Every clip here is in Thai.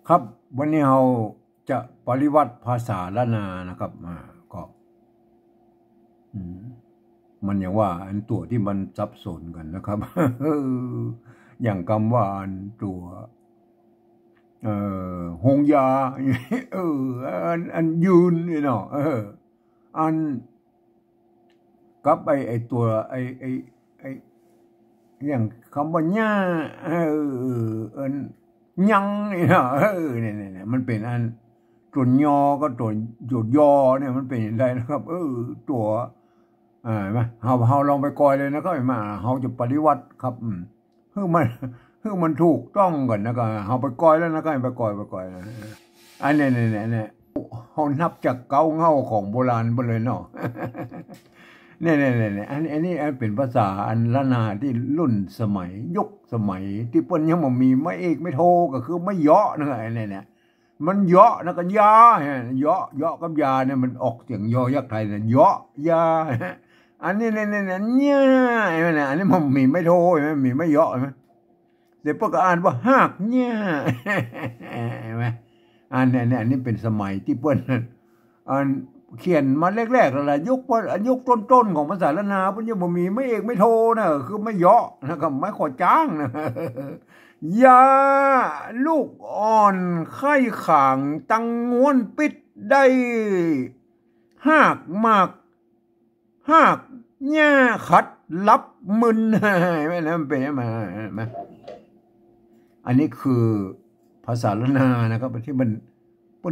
ครับวันนี้เราจะปริวัติภาษาล้านนานะครับก็มันอย่างว่าอันตัวที่มันซับซ้อนกันนะครับ อย่างคำว่าอันตัวหงยาอันยืนนี่เนาะอันกับไอตัวไออย่างคำว่าญ่าอันยังนี่เนาะเนี่ยมันเป็นอันตัวยอก็ตัวยอเนี่ยมันเป็นอะไรนะครับตัวไหมเราลองไปกอยเลยนะครับมาเราจะปฏิวัติครับมันถูกต้องก่อนนะก็เราไปกอยแล้วนะก็ไปกอยนะอันนี้เรานับจากเก้าเง่าของโบราณไปเลยเนาะเนี่ยอันนี้เป็นภาษาอันล้านนาที่รุ่นสมัยยุคสมัยที่เปิ้นยังบ่มีไม่เอกไม่โทก็คือไม่เยาะนะเนี่ยมันเยาะนะก็ยาเยาะกับยาเนี่ยมันออกเสียงยอยักษ์ไทยเนี่ยเยาะยาอันนี้เนี่ยอันนี้มันมีไม่โทใช่มั้ยมีไม่เยาะใช่มั้ยเดี๋ยวพวกก็อ่านว่าหากเนี่ยใช่มั้ยอันนี้เป็นสมัยที่เปิ้นอันเขียนมาแรกๆแล้วล่ะยุคต้นๆของภาษาล้านนาเพิ่นยังบ่มีไม่เอกไม่โทนะคือไม่เยาะนะครับไม่ขอจ้างนะยาลูกอ่อนไข้ขางตังง้วนปิดได้หากมากหากหญ้าขัดลับมึนไม่นะมันเป็นยังไงอันนี้คือภาษาล้านนานะครับที่มัน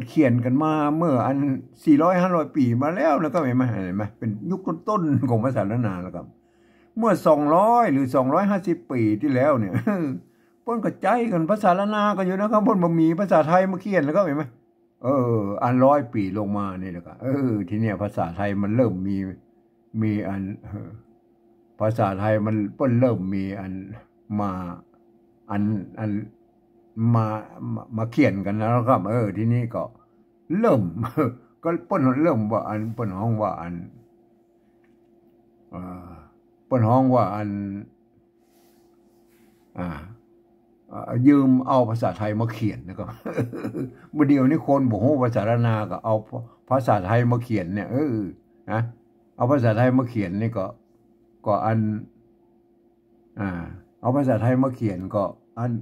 เขียนกันมาเมื่ออัน400-500 ปีมาแล้วนะครับเห็นไหมเป็นยุคต้นๆของภาษาล้านนาแล้วครับเมื่อ200หรือ250 ปีที่แล้วเนี่ยเพิ่นก็ใจกันภาษาล้านนากันอยู่นะครับเพิ่นบ่มีภาษาไทยมาเขียนแล้วก็เห็นไหมอัน100 ปีลงมานี่แหละครับทีเนี้ยภาษาไทยมันเริ่มมีอันภาษาไทยมันเพิ่นเริ่มมีอันมาอันมาเขียนกันแล้วครับทีนี้ก็เริ่มก็เปิ้นเริ่มว่าอันเปิ้นฮ้องว่าอันเปิ้นฮ้องว่าอันยืมเอาภาษาไทยมาเขียนนะครับบ่เดียวนี้คนบ่ฮู้ภาษาล้านนาก็เอาภาษาไทยมาเขียนเนี่ยนะเอาภาษาไทยมาเขียนนี่ก็อันเอาภาษาไทยมาเขียนก็อัน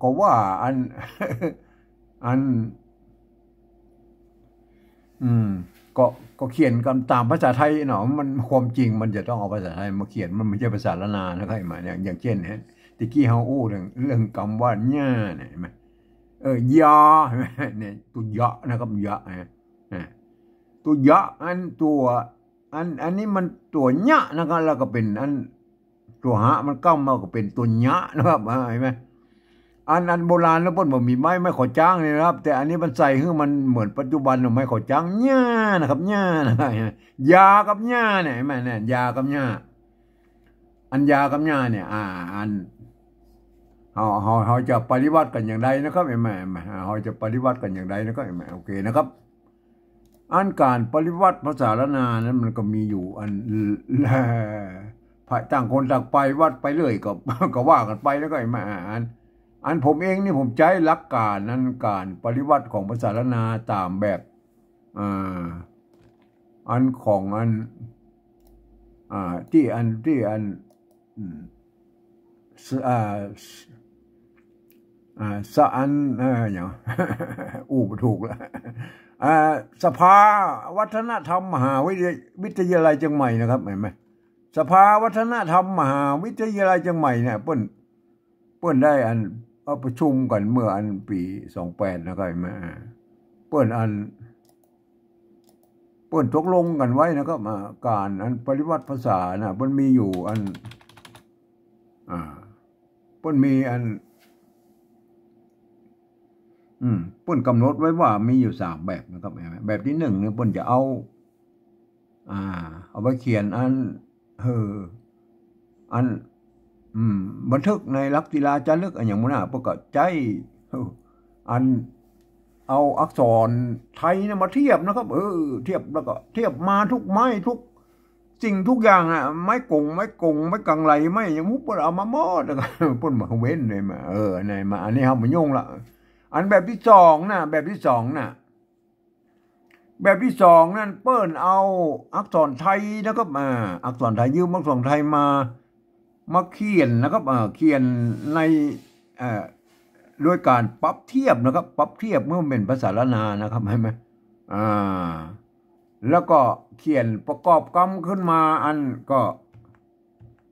ก็ว่าอันก็เขียนกันตามภาษาไทยเนาะมันความจริงมันจะต้องเอาภาษาไทยมาเขียนมันไม่ใช่ภาษาล้านนานะครับมาอย่างเช่นตะกี้เฮาอู้เรื่องคำว่าญ่าเนี่ยเห็นมั้ยยาเนี่ยตัวยะนะครับยะตัวยะอันนี้มันตัวยะนะครับแล้วก็เป็นอันตัวหะมันก้ำมาก็เป็นตัวยะนะครับเห็นมั้ยอันโบราณแล้วเพิ่นบ่มีไม้ขอจ้างนี่นะครับแต่อันนี้มันใส่คือมันเหมือนปัจจุบันไม้ขอจ้างญ่านะครับญ่านะยากับญ่าเนี่ยเห็นมั้ยเนี่ยยากับญ่าอันยากับญ่าเนี่ยอันเฮาจะปฏิวัติกันอย่างไรนะครับเห็นมั้ยเฮาจะปฏิวัติกันอย่างไรนะครับเห็นมั้ยโอเคนะครับอันการปฏิวัติภาษาล้านนานั้นมันก็มีอยู่อันต่างคนต่างไปวัดไปเรื่อยก็ว่ากันไปแล้วก็เห็นมั้ยอันผมเองนี่ผมใช้หลักการนั้นการปฏิวัติของภาษาล้านนาตามแบบอันของอันที่อย่างถูกแล้วสภาวัฒนธรรมมหาวิทยาลัยเชียงใหม่นะครับเห็นไหมสภาวัฒนธรรมมหาวิทยาลัยเชียงใหม่เนี่ยเปิ้นได้ประชุมกันเมื่ออันปี28นะครับเห็นไหมเปิ้นตกลงกันไว้นะครับการอันปฏิวัติภาษานะเปิ้นมีอยู่อันเปิ้นมีอันเปิ้นกำหนดไว้ว่ามีอยู่3แบบนะครับแบบที่1เนี่ยเปิ้นจะเอาไปเขียนบันทึกในหลักศิลาจารึกอย่างมื้อน่ะเปิ้นก็ใจอันเอาอักษรไทยเนี่ยมาเทียบนะครับเทียบแล้วก็เทียบมาทุกไม้ทุกสิ่งทุกอย่างไม้กงไม้กังไหลไม้หยังมุกเปิ้นเอามาหมดแล้วก็เปิ้นมาเว้นเลยมาไหนมาอันนี้เฮาบ่ยุ่งละ อันแบบที่สองนะแบบที่สองนะแบบที่สองนั่นเปิ้นเอาอักษรไทยนะครับอักษรไทยยืมอักษรไทยมาเขียนนะครับเขียนในด้วยการปรับเทียบนะครับปรับเทียบเมื่อเป็นภาษาละนานะครับเห็นไหมแล้วก็เขียนประกอบกรรมขึ้นมาอันก็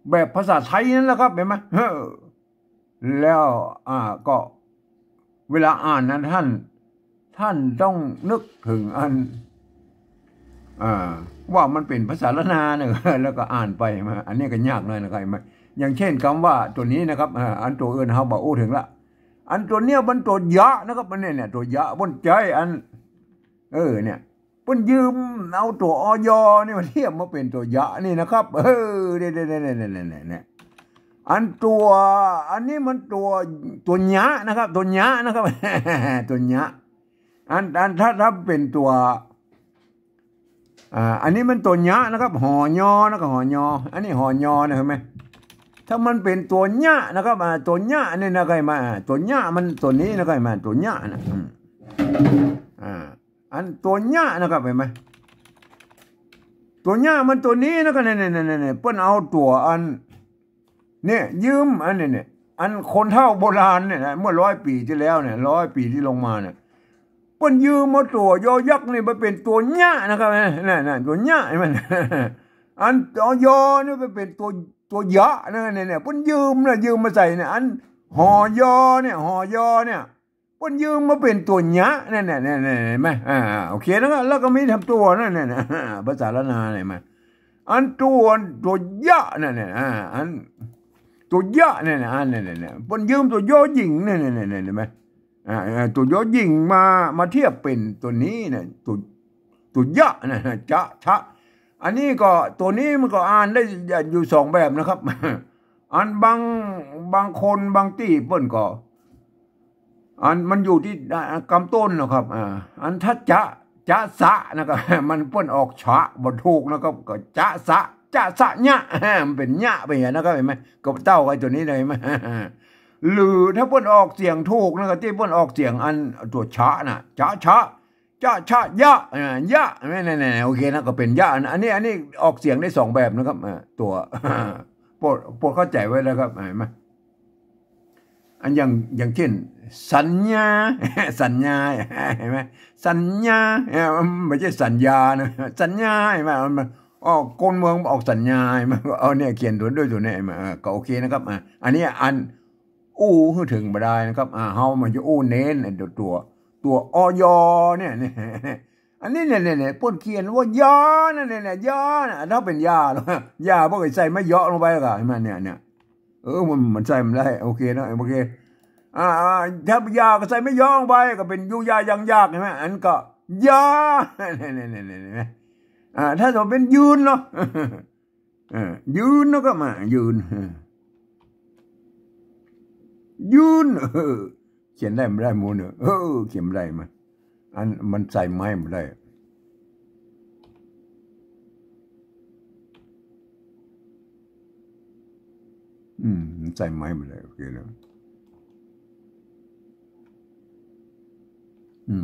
แบบภาษาไทยนั่นแหละครับเห็นไหมแล้วก็เวลาอ่านนั้นท่านต้องนึกถึงอันว่ามันเป็นภาษาละนาเนี่ยแล้วก็อ่านไปมาอันนี้ก็ยากหน่อยนะครับอย่างเช่นคำว่าตัวนี้นะครับอันตัวอื่นเขาบอกถึงละอันตัวเนี้ยมันตัวยะนะครับมันเนี่ยตัวยะบนใจอันเนี่ยเพิ่นยืมเอาตัวอยนี่มาเทียบมาเป็นตัวยะนี่นะครับเนี่ยอันนี้มันตัวยะนะครับตัวยะนะครับตัวยะอันถ้าเป็นตัวอันนี้มันตัวยะนะครับหอยอนะครับหอยออันนี้หอยอนะเห็นไหมถ้ามันเป็นตัวยะนะครับตัวยะนี่นะครับมาตัวยะมันตัวนี้นะครับมาตัวยะนะอันตัวยะนะครับเห็นไหมตัวยะมันตัวนี้นะครับเนี่ยเพิ่นเอาตัวอันเนี่ยยืมอันนี้เนี่ยอันคนเฒ่าโบราณเนี่ยเมื่อ100 ปีที่แล้วเนี่ย100 ปีที่ลงมาเนี่ยเพิ่นยืมมาตัวยอยักษ์นี่มาเป็นตัวยะนะครับนั่นตัวยะมันอันอยอนี่ไปเป็นตัวยะเนี่ยเพิ่นยืมมาใส่เนี่ยอันหอยอเนี่ยเพิ่นยืมมาเป็นตัวยะนั่นเห็นไหมโอเคแล้วก็มีทำตัวนั่นภาษาละนาเนี่ยมาอันตัวยะนั่นอันตัวยะเนี่ยเพิ่นยืมตัวยอหญิงเนี่ยเห็นไหมตัวยอหญิงมาเทียบเป็นตัวนี้เนี่ยตัวยะเนี่ยชะอันนี้ก็ตัวนี้มันก็อ่านได้อยู่2แบบนะครับอันบางคนบางที่เปิ้นก็อันมันอยู่ที่กำต้นนะครับอันถ้าจะสะนะครับมันเปิ้นออกฉะบ่ถูกนะครับก็จะสะญะมันเป็นญะไปอย่างนะครับเห็นไหมก็เต้าไอ้ตัวนี้เลยมั้ยหรือถ้าเปิ้นออกเสียงถูกนะครับที่เปิ้นออกเสียงอันตัวฉะน่ะชะยะนี่โอเคนะก็เป็นยะอันนี้ออกเสียงได้2แบบนะครับตัวโปรดเข้าใจไว้แล้วครับเห็นมั้ยอันอย่างเช่นสัญญาเห็นไหมสัญญาไม่ใช่สัญญานะสัญญาเห็นไหมมันคนเมืองออกสัญญามันเอาเนี่ยเขียนด้วยตัวนี้ก็โอเคนะครับอันนี้อันให้ถึงบ่ได้นะครับเฮามันจะเน้นตัวอยเนี่ยอันนี้เนี่ยป้นเขียนว่ายานั่นเนี่ยยาน่ะถ้าเป็นยาแล้วยาบ่เคยใส่ไม่ยอลงไปก็เห็นมั้ยเนี่ยมันใส่มันได้โอเคนะโอเคถ้ายาก็ใส่ไม่ย่องไปก็เป็นยูยายังยากใช่ไหมอันก็ยาเนี่ยถ้าจะเป็นยืนเนาะยืนแล้วก็มายืนเขียนได้ไม่ได้มูเนี่ยเขียนไม่ได้มันใส่ไม้ไม่ได้ใส่ไม้ไม่ได้โอเคแล้ว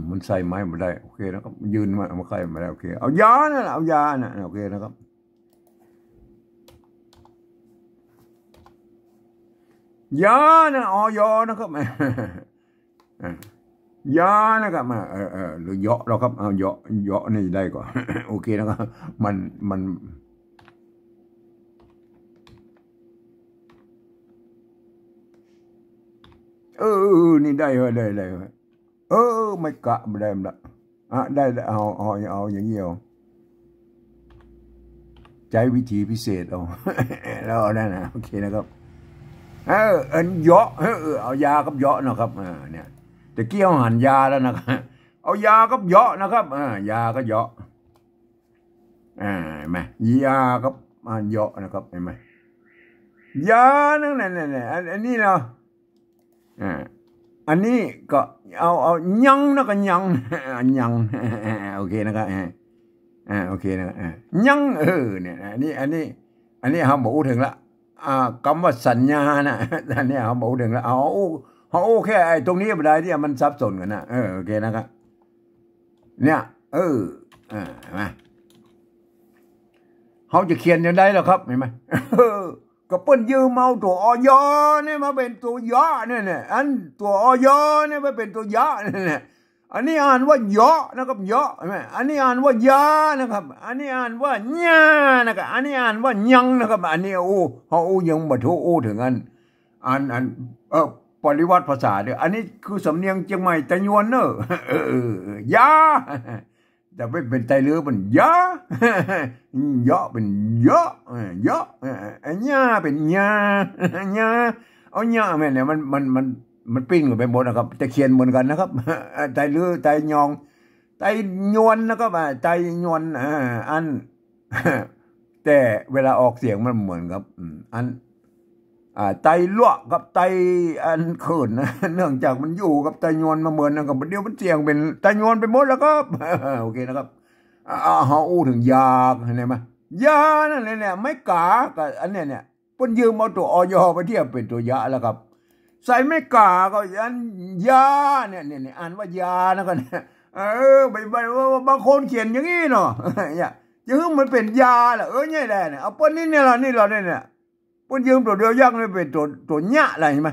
มันใส่ไม้ไม่ได้โอเคนะครับยืนมาใครไม่ได้โอเคเอายานั่นเอายาน่ะโอเคนะครับยาน่ะอยอนะครับยานะครับหรือเยาะเราครับเอาเยาะนี่ได้ก่อนโอเคนะครับมันนี่ได้ไม่กะไม่ได้ละได้เอาอย่างเงี้ยใจวิธีพิเศษเอาแล้วนั่นนะโอเคนะครับเยาะเอายากับเยาะนะครับเนี่ยแต่เกี่ยวหันยาแล้วนะครับเอายากับเยาะนะครับยาก็เยาะเห็นไหมยากับเยาะนะครับเห็นไหมยานั่นอันนี้เนาะอันนี้ก็เอายังนะก็ยังโอเคนะครับโอเคนะยังเนี่ยอันนี้เขาบอกถึงละคำว่าสัญญานะอันนี้เขาบอกถึงละ โอเคไอ้ตรงนี้ไม่ได้ที่มันซับซ้อนกันนะโอเคนะครับเนี่ยมาเขาจะเขียนยังไงล่ะครับเห็นไหมก็เปิ้นยืมเอาตัวอยเนี่ยมาเป็นตัวยอเนี่ยอันตัวอยเนี่ยมาเป็นตัวยอเนี่ยอันนี้อ่านว่ายอนะครับยอใช่ไหมอันนี้อ่านว่ายานะครับอันนี้อ่านว่าญานะครับอันนี้อ่านว่ายังนะครับอันนี้เขายังบ่ถูกถึงอันปริวัติภาษาเด้ออันนี้คือสำเนียงเชียงใหม่ตะยวนเนอะยาแต่ไม่เป็นไตเรือเป็นยายอเป็นยอยอญาเป็นญาเอาญาแม่เนี่ยมันปิ้งกันไปหมดนะครับจะเขียนเหมือนกันนะครับไตเรือไตยองไตยวนนะครับไตยวนอันแต่เวลาออกเสียงมันเหมือนครับอันไตลวกกับไตอันเขินนะเนื่องจากมันอยู่กับไตยวนมาเหมือนนะครับเดี๋ยวมันเสียงเป็นไตยวนไปหมดแล้วก็โอเคนะครับเขาถึงยาเห็นไหมยานั่นเนี่ยไม่กากับอันเนี่ยปนยืมเอาตัวอยไปเทียบเป็นตัวยาแล้วครับใส่ไม่กาก็อันยาเนี่ยอ่านว่ายานะกันบางคนเขียนอย่างนี้เนาะเนี่ยจะให้มันเป็นยาเหรอเนี่ยแหละเนี่ยเอาปนนี่เราเนี่ยปนยืมตัวเดียวยักษ์ไม่เป็นตัวหญ้าอะไรใช่ไหม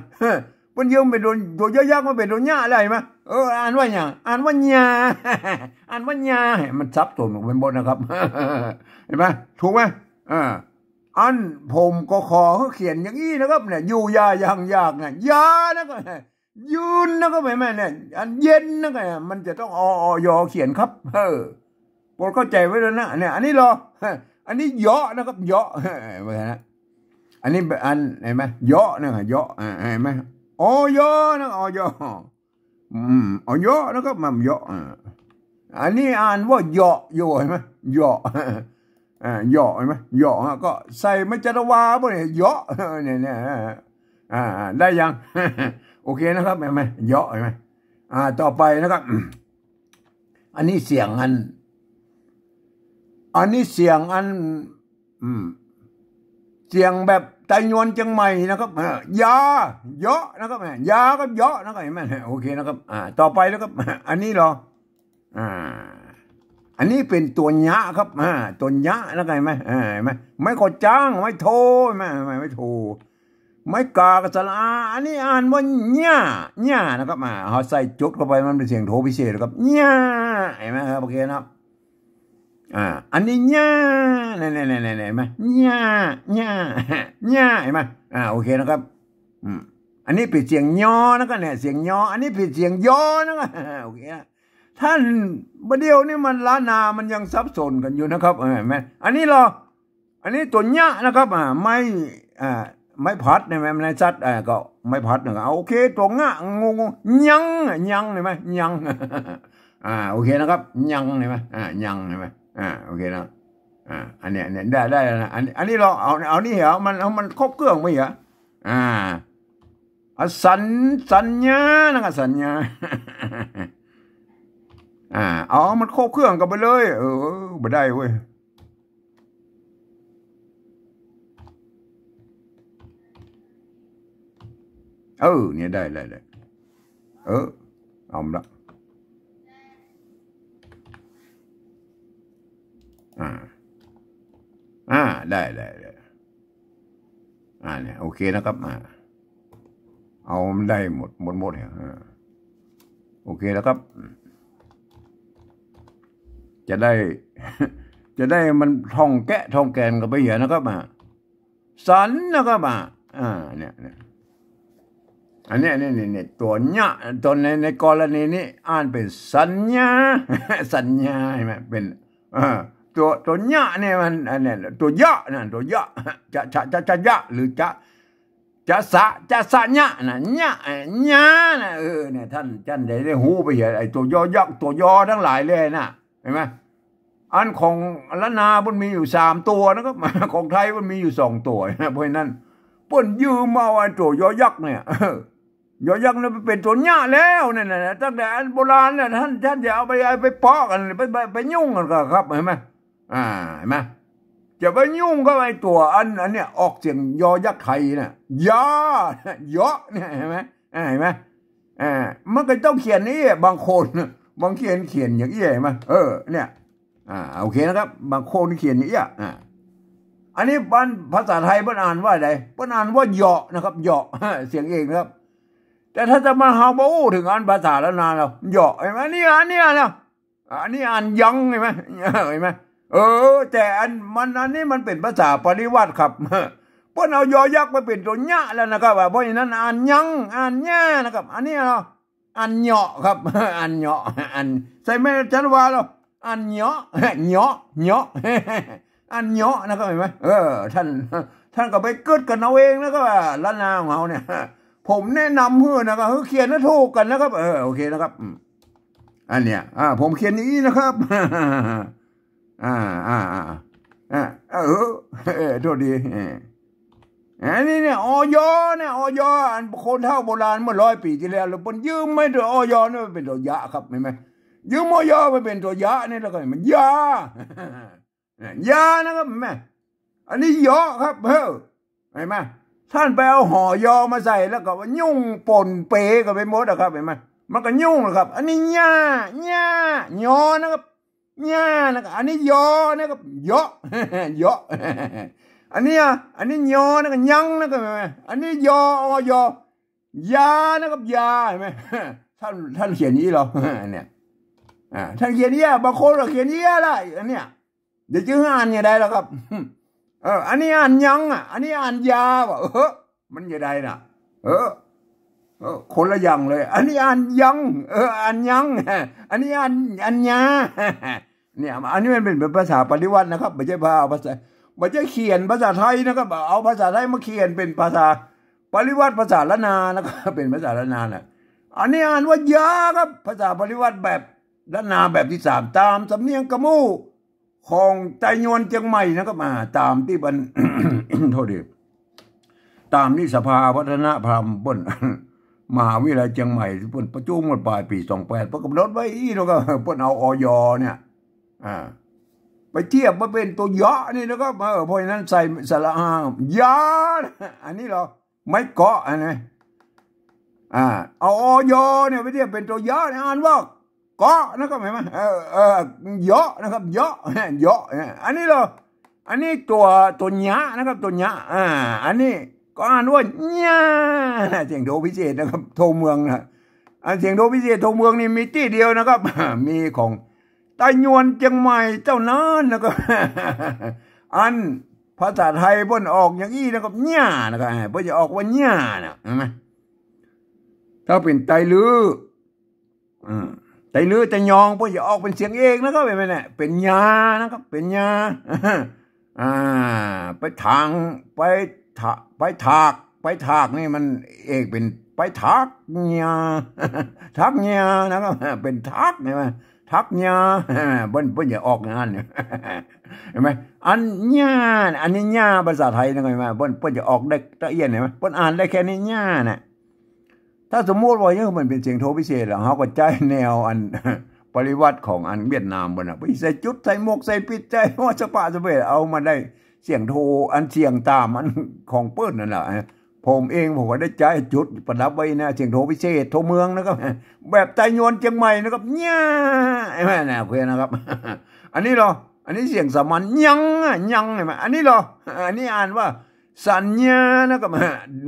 ปนยืมเป็นตัวยักษ์ไม่เป็นตัวหญ้าอะไรใช่ไหมอ่านว่าอย่างอ่านว่าหญ้าอ่านว่าหญ้ามันซับซ้อนลงไปหมดนะครับเห็นไหมถูกไหมอันผมก็ขอเขาเขียนอย่างนี้นะครับเนี่ยอยู่ยาอย่างยากเนี่ยยานะครับยืนนะครับแม่เนี่ยอันเย็นนะครับมันจะต้องอยเขียนครับโปรดเข้าใจไว้ด้วยนะเนี่ยอันนี้รออันนี้เยาะนะครับเยาะไว้นะอันนี้อันเห็นไหมเยาะนะครับเยาะเห็นไหมเยาะนะเยาะเยาะนะครับมันเยาะอันนี้อ่านว่าเยาะเห็นไหมเยาะเยาะเห็นไหมเยาะก็ใส่ไม่จัตวาบ่เนี่ยเยาะเนี่ยได้ยังโอเคนะครับเห็นไหมเยาะเห็นไหมต่อไปนะครับอันนี้เสียงเสียงแบบไตยวนเชียงใหม่นะครับยาเยาะนะครับยากับเยาะนะครับเห็นไหมโอเคนะครับต่อไปนะครับอันนี้เหรออันนี้เป็นตัวญะครับตัวญะนะครับเห็นไหมไม่ขอจ้างไม่โทไม่โทไม่กากสละอันนี้อ่านว่าญะนะครับเขาใส่จุดเข้าไปมันเป็นเสียงโทพิเศษครับญะเห็นไหมครับโอเคนะครับอันนี้ญะเนี่ยเห็นไหมญะเห็นไหมโอเคนะครับอันนี้เป็นเสียงยอนะครับเนี่ยเสียงยออันนี้เป็นเสียงยอนะครับโอเคนะท่านประเดี๋ยวนี้มันล้านนามันยังซับซ้อนกันอยู่นะครับเห็นไหมอันนี้อันนี้ตัวญะนะครับไม่พัดเนี่ยมันในซัดก็ไม่พัดนะครับโอเคตัวงะงยังเห็นไหมยังโอเคนะครับยังเห็นไหมยังเห็นไหมโอเคนะอันเนี้ยได้นะอันนี้เราเอานี่เหรอมันครบเครื่องไหมเหรอสัญญานะครับสัญญามันครบเครื่องกันไปเลยไม่ได้เว้ยเนี่ยได้เอาละได้เนี่ยโอเคนะครับเอามันได้หมดเนี่ยโอเคแล้วครับจะได้มันท่องแกนกันไปเยอะนะครับสันนะครับเนี่ยอันนี้เนี่ยตัวญะตัวในกรณีนี้อ่านเป็นสัญญาใช่ไหมเป็นตัวญะเนี่ยมันอันนี้ตัวยะนั่นตัวยะจะยะหรือจะสะญะนะญะนะเนี่ยท่านได้หูไปเยอะไอ้ตัวยอยักษ์ตัวยอทั้งหลายเลยนะเห็นไหมอันของล้านนามันมีอยู่3ตัวนะครับของไทยมันมีอยู่2ตัวเพราะฉะนั้นป่นยืมมาไอ้ตัวยอยักษ์เนี่ยยอยักษ์เนี่ยเป็นตัวญะแล้วเนี่ยตั้งแต่อันโบราณเนี่ยท่านจะเอาไปเพาะกันไปยุ่งกันครับเห็นไหมเห็นไหมจะไปยุ่งก็ไอ้ตัวอันเนี่ยออกเสียงยอยักษ์ไทยเนี่ยยะเนี่ยเห็นไหม เห็นไหมมันก็ต้องเขียนนี้บางคนบางเขียนอย่างนี้เห็นไหมเนี่ยโอเคนะครับบางคนเขียนอย่างนี้อันนี้ภาษาไทยเพิ่นอ่านว่าอะไรเพิ่นอ่านว่าเหยาะนะครับเหยาะเสียงเองนะครับแต่ถ้าจะมาเฮาบ่ถึงอ่านภาษาแล้วนานแล้วเหยาะเห็นไหมนี่นะอันนี้อ่านยังเห็นไหมแต่อันนี้มันเป็นภาษาปริวัติครับเพิ่นเอายอยักษ์มาเป็นตัวญะแล้วนะครับเพราะฉะนั้นอ่านยังอ่านญะนะครับอันนี้เนาะอ่านเหยาะครับอ่านเหยาะอ่านใส่แม่ฉันว่าแล้วอ่านเหยาะเหยาะเหยาะอันเหยาะนะครับเห็นไหมท่านก็ไปเกิดกันเอาเองแล้วก็ล้านนาของเขาเนี่ยผมแนะนำเพื่อนะครับเขียนให้ถูกกันนะครับโอเคนะครับอันเนี้ยผมเขียนอย่างนี้นะครับโทษดีอันนี้เนี่ยอยเนี่ยอยอันคนเฒ่าโบราณเมื่อ100 ปีที่แล้วเราปนยืมไม่ตัวอยนี่มันเป็นตัวยะครับเห็นไหมยืมอยมันเป็นตัวยะนี่แล้วก็มันยายานะครับแม่อันนี้ยอครับเห็นไหมท่านไปเอาห่อยอมาใส่แล้วก็ว่ายุ่งปนเปก็ไปหมดนะครับเห็นไหมมันก็ยุ่งนะครับอันนี้ยายอนะครับยานะครับอันนี้ยอนะครับยอยออันนี้ยอนะครับยังนะครับอันนี้ยอยานะครับยาเห็นไหมท่านเขียนนี้หรอเนี่ยท่านเขียนนี้บางคนเขียนนี้อะไรอันเนี้ยเดี๋ยวจะอ่านยังไงล่ะครับอันนี้อ่านยังอันนี้อ่านยาว่ะมันยังไงน่ะคนละอย่างเลยอันนี้อ่านยังอ่านยังอันนี้อ่านยาเนี่ยอันนี้มันเป็นภาษาปริวัตินะครับไม่ใช่ภาษาไม่ใช่เขียนภาษาไทยนะครับเอาภาษาไทยมาเขียนเป็นภาษาปริวัติภาษาละนานะครับเป็นภาษาละนาน่ะอันนี้อ่านว่ายาครับภาษาปริวัติแบบละนาแบบที่3ตามสำเนียงกะมู่ของไต้หวันเชียงใหม่นะครับตามที่บัน โทษดีตามที่สภาวัฒนธรรมบนมหาวิทยาลัยเชียงใหม่เพิ่นประชุมเมื่อปลายปี28เพิ่นกำหนดไว้แล้วก็เพิ่นเอาอยเนี่ยไปเทียบมาเป็นตัวยะนี่นะครับเพราะฉะนั้นใส่สระอายาอันนี้เหรอไม่เกาะอันนี้เอาอยเนี่ยไปเทียบเป็นตัวยะอ่านว่าเกาะนะครับเห็นไหมเยอะนะครับเยอะอันนี้เหรออันนี้ตัวหยะนะครับตัวหยะอันนี้ก็อ่านว่าหยะเสียงโทพิเศษนะครับโทเมืองนะเสียงโทพิเศษโทเมืองนี่มีที่เดียวนะครับมีของไต้หวันเชียงใหม่เจ้านั้นนะครับอันภาษาไทยเพิ่นออกอย่างนี้นะครับหยะนะครับเพิ่นจะออกว่าหยะนะเห็นไหมถ้าเป็นไตลือไตลือแต่ยองเพื่อจะออกเป็นเสียงเองนะครับเป็นไงเนี่ยเป็นยานะครับเป็นยาไปทางไปถากนี่มันเอกเป็นไปทักยาทักยานะครับเป็นทักใช่ไหมทักยาเพิ่นจะออกงานเนี่ยเห็นไหมอันยาอันนี้ยาภาษาไทยนะครับเห็นไหมเพิ่นจะออกได้ละเอียดเห็นไหมเพิ่นอ่านได้แค่นี้ยาเนี่ยถ้าสมมติว่าเนี่ยมันเป็นเสียงโทพิเศษแล้วเขาก็ใจแนวอันปริวัติของอันเวียดนามบนไปใส่จุดใส่หมวกใส่ปิดใจว่าสปะสเปดเอามาได้เสียงโทอันเสียงตามอันของเปิ้ลนั่นแหละผมก็ได้ใจจุดประดับไว้นะเสียงโทพิเศษโทเมืองนะครับแบบไต้หวันเชียงใหม่นะครับเนี่ยแม่เนี่ยโอเคนะครับอันนี้เหรออันนี้เสียงสามัญยังใช่ไหมอันนี้เหรออันนี้อ่านว่าสัญญานะครับ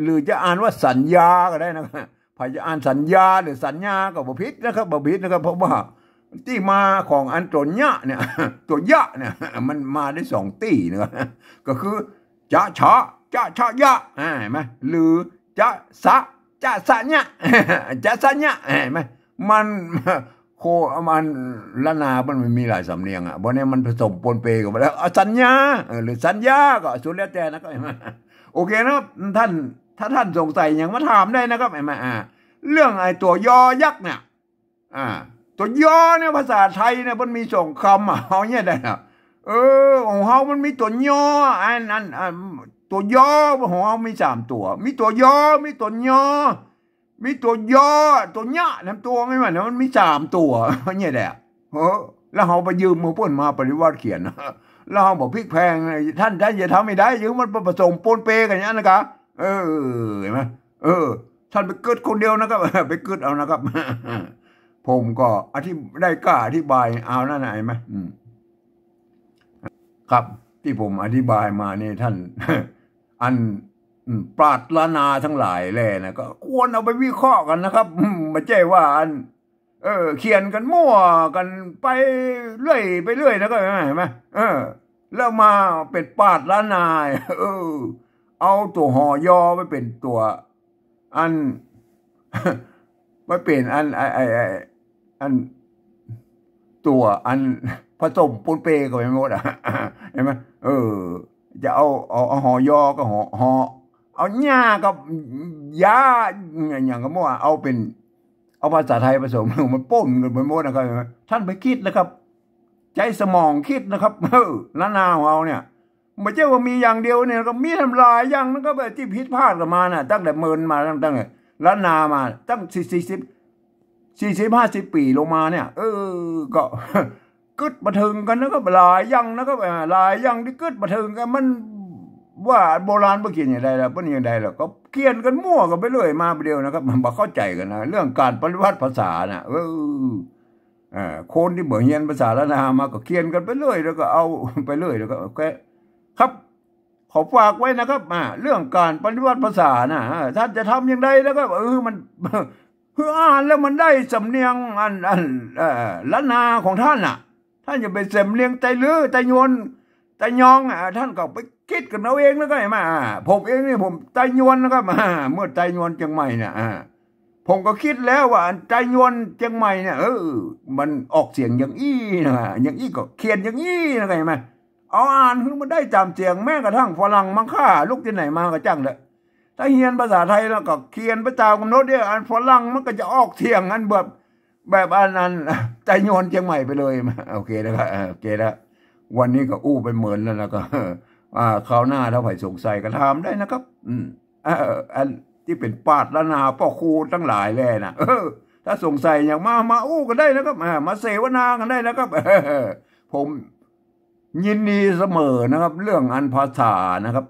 หรือจะอ่านว่าสัญญาก็ได้นะครับพยาอ่านสัญญาหรือสัญญาก็บ่ผิดนะครับบ่ผิดนะครับเพราะว่าที่มาของอันตัวยะเนี่ยตัวยะเนี่ยมันมาได้2ที่นะครับก็คือจะชะยะเห็นไหมหรือจะสะญะจะสะญะเห็นไหมมันมันละนามันมีหลายสำเนียงบ่เนี่ยมันผสมปนเปกันไปแล้วสัญญาหรือสัญญาก็สุดแล้วแต่นะครับเห็นไหมโอเคนะครับท่านถ้าท่านสงสัยอย่างมาถามได้นะครับเห็นไหมเรื่องไอ้ตัวยอยักษ์เนี่ยตัวยอเนี่ยภาษาไทยเนี่ยมันมี2คำเอาเนี่ยได้นะของเฮามันมีตัวยออันนั้นตัวยอของเฮามี3ตัวมีตัวยอมีตัวยอมีตัวยอตัวหยะน้ำตัวไม่เหมือนมันมี3ตัวเนี่ยแหละแล้วเฮาไปยืมมือเพิ่นมาปริวัติเขียนแล้วเฮาบอกพริกแพงท่านอย่าทำไม่ได้ยืมมันผสมปนเปกันอย่างนั้นนะครับเห็นไหม ท่านไปเกิดคนเดียวนะครับไปเกิดเอานะครับผมก็ได้กล้าอธิบายเอานั่นไหนไหมครับที่ผมอธิบายมานี่ท่านอันปราชญ์ล้านนาทั้งหลายแลนะก็ควรเอาไปวิเคราะห์กันนะครับไม่ใช่ว่าเขียนกันมั่วกันไปเรื่อยนะก็เห็นไหมแล้วมาเป็นปราชญ์ล้านนาเอาตัวหอยอไปเป็นตัวอันไม่เป็นอันตัวอันผสมปุนเปก็ไม่หมดเห็นไหมจะเอาหอยอก็หอเอาหญ้ากับยาอย่างก็มั่วเอาภาษาไทยผสมมันป้นกันไปหมดนะครับท่านไปคิดนะครับใจสมองคิดนะครับล้านนาของเราเนี่ยไม่ใช่ว่ามีอย่างเดียวเนี่ยก็มีทำลายอย่างนั้นก็แบบที่ผิดพลาดกันมาน่ะตั้งแต่เมินมาตั้งล้านนามาตั้ง40-50 ปีลงมาเนี่ยก็กึดบันเทิงกันนะครับหลายอย่างนะครับหลายอย่างที่กึดบันเทิงกันมันว่าโบราณเมื่อกี้อย่างไรแล้วเป็นอย่างไรแล้วก็เขียนกันมั่วกันไปเรื่อยมาไปเดียวนะครับมันบ่เข้าใจกันนะเรื่องการปฏิวัติภาษาน่ะคนที่เบื่อเรียนภาษาล้านนามาก็เขียนกันไปเรื่อยแล้วก็เอาไปเรื่อยแล้วก็โอเคครับขอฝากไว้นะครับเรื่องการปฏิวัติภาษานะท่านจะทำอย่างไรแล้วก็มันอ่านแล้วมันได้สำเนียงล้านนาของท่านน่ะท่านจะไปสำเนียงไตลือไตยวนไตยองท่านก็ไปคิดกันเอาเองแล้วก็มาผมเองนี่ผมไตยวนนะครับเมื่อไตยวนเชียงใหม่เนี่ยผมก็คิดแล้วว่าไตยวนเชียงใหม่เนี่ยมันออกเสียงอย่างอี้นะอย่างอี้ก็เขียนอย่างอี้นะไงไหมเอาอ่านขึ้นมาได้จำเสียงแม้กระทั่งฝรั่งมังค่าลูกที่ไหนมาก็จังเลยถ้าเรียนภาษาไทยแล้วก็เขียนไปตามกำหนดเนี่ยอันฝรั่งมันก็จะออกเสียงอันแบบอันนั้นไตยวนเชียงใหม่ไปเลยโอเคนะครับโอเคแล้ววันนี้ก็อู้ไปเหมือนแล้วก็คราวหน้าถ้าใครสงสัยก็ถามได้นะครับอันที่เป็นปราชญ์ล้านนาพ่อครูทั้งหลายแล่นะถ้าสงสัยอย่างมาอู้กันได้นะครับมาเสวนากันได้นะครับผมยินดีเสมอนะครับเรื่องอันภาษานะครับ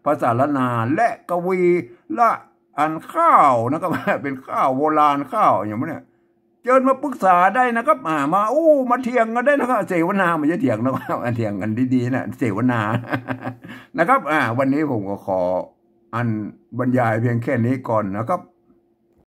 ภาษาล้านนาและกวีและอันข้าวนะครับเป็นข้าวโบราณข้าวอย่างนี้เชิญมาปรึกษาได้นะครับมามาเถียงกันได้นะครับเสวนาไม่ใช่เถียงนะครับเถียงกันดีๆนะเสวนานะครับวันนี้ผมก็ขออันบรรยายเพียงแค่นี้ก่อนนะครับ